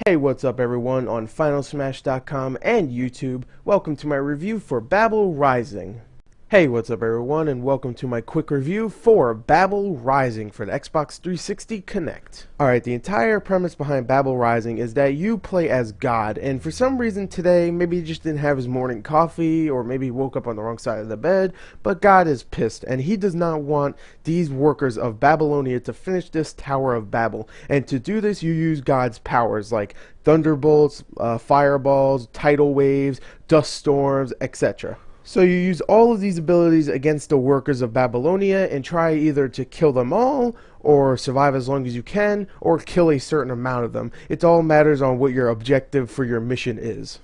Hey, what's up everyone on FinalSmash.com and YouTube. Welcome to my review for Babel Rising. Hey, what's up everyone, and welcome to my quick review for Babel Rising for the Xbox 360 Connect. Alright, the entire premise behind Babel Rising is that you play as God, and for some reason today, maybe he just didn't have his morning coffee, or maybe he woke up on the wrong side of the bed, but God is pissed, and he does not want these workers of Babylonia to finish this Tower of Babel. And to do this, you use God's powers, like thunderbolts, fireballs, tidal waves, dust storms, etc. So you use all of these abilities against the workers of Babylonia and try either to kill them all, or survive as long as you can, or kill a certain amount of them. It all matters on what your objective for your mission is.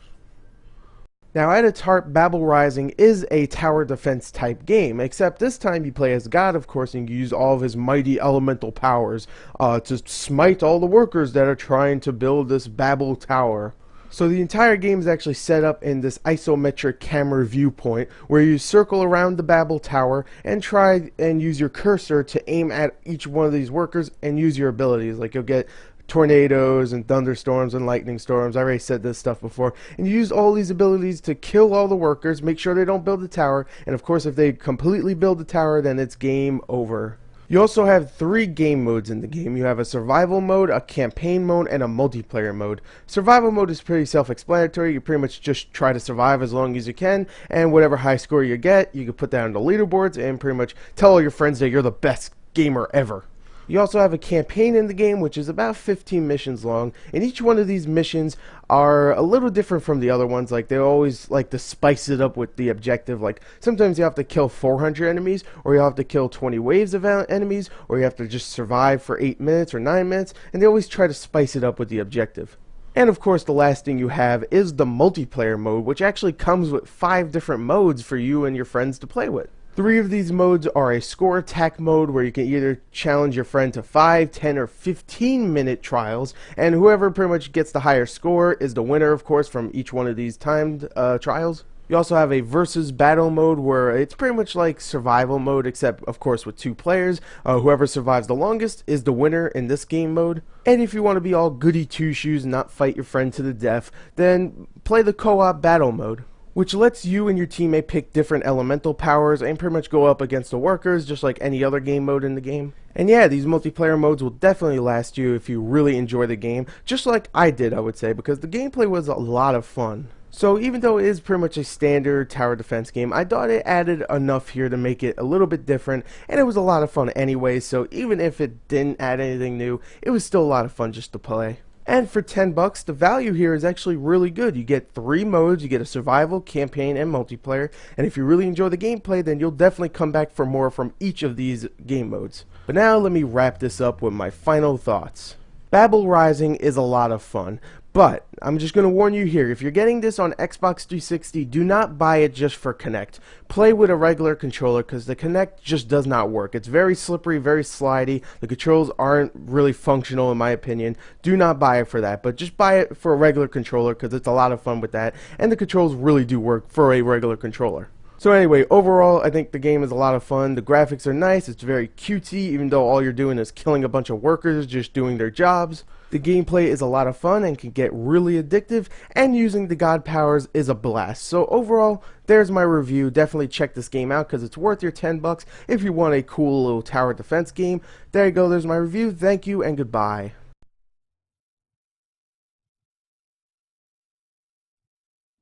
Now at its heart, Babel Rising is a tower defense type game, except this time you play as God, of course, and you use all of his mighty elemental powers to smite all the workers that are trying to build this Babel tower. So the entire game is actually set up in this isometric camera viewpoint where you circle around the Babel tower and try and use your cursor to aim at each one of these workers and use your abilities. Like you'll get tornadoes and thunderstorms and lightning storms. I already said this stuff before. And you use all these abilities to kill all the workers, make sure they don't build the tower, and of course if they completely build the tower, then it's game over. You also have 3 game modes in the game. You have a survival mode, a campaign mode, and a multiplayer mode. Survival mode is pretty self-explanatory. You pretty much just try to survive as long as you can, and whatever high score you get, you can put that on the leaderboards and pretty much tell all your friends that you're the best gamer ever. You also have a campaign in the game, which is about 15 missions long, and each one of these missions are a little different from the other ones. Like, they always like to spice it up with the objective. Like, sometimes you have to kill 400 enemies, or you have to kill 20 waves of enemies, or you have to just survive for 8 minutes or 9 minutes, and they always try to spice it up with the objective. And of course, the last thing you have is the multiplayer mode, which actually comes with 5 different modes for you and your friends to play with. 3 of these modes are a score attack mode where you can either challenge your friend to 5, 10, or 15-minute trials, and whoever pretty much gets the higher score is the winner, of course, from each one of these timed trials. You also have a versus battle mode where it's pretty much like survival mode, except of course with 2 players. Whoever survives the longest is the winner in this game mode. And if you want to be all goody two-shoes and not fight your friend to the death, then play the co-op battle mode, which lets you and your teammate pick different elemental powers and pretty much go up against the workers just like any other game mode in the game. And yeah, these multiplayer modes will definitely last you if you really enjoy the game, just like I did, I would say, because the gameplay was a lot of fun. So even though it is pretty much a standard tower defense game, I thought it added enough here to make it a little bit different, and it was a lot of fun anyway, so even if it didn't add anything new, it was still a lot of fun just to play. And for $10, the value here is actually really good. You get 3 modes, you get a survival, campaign, and multiplayer. And if you really enjoy the gameplay, then you'll definitely come back for more from each of these game modes. But now let me wrap this up with my final thoughts. Babel Rising is a lot of fun, but I'm just going to warn you here, if you're getting this on Xbox 360, do not buy it just for Kinect. Play with a regular controller because the Kinect just does not work. It's very slippery, very slidey. The controls aren't really functional in my opinion. Do not buy it for that, but just buy it for a regular controller because it's a lot of fun with that, and the controls really do work for a regular controller. So anyway, overall, I think the game is a lot of fun. The graphics are nice. It's very cutesy, even though all you're doing is killing a bunch of workers just doing their jobs. The gameplay is a lot of fun and can get really addictive, and using the god powers is a blast. So overall, there's my review. Definitely check this game out because it's worth your $10 if you want a cool little tower defense game. There you go, there's my review. Thank you and goodbye.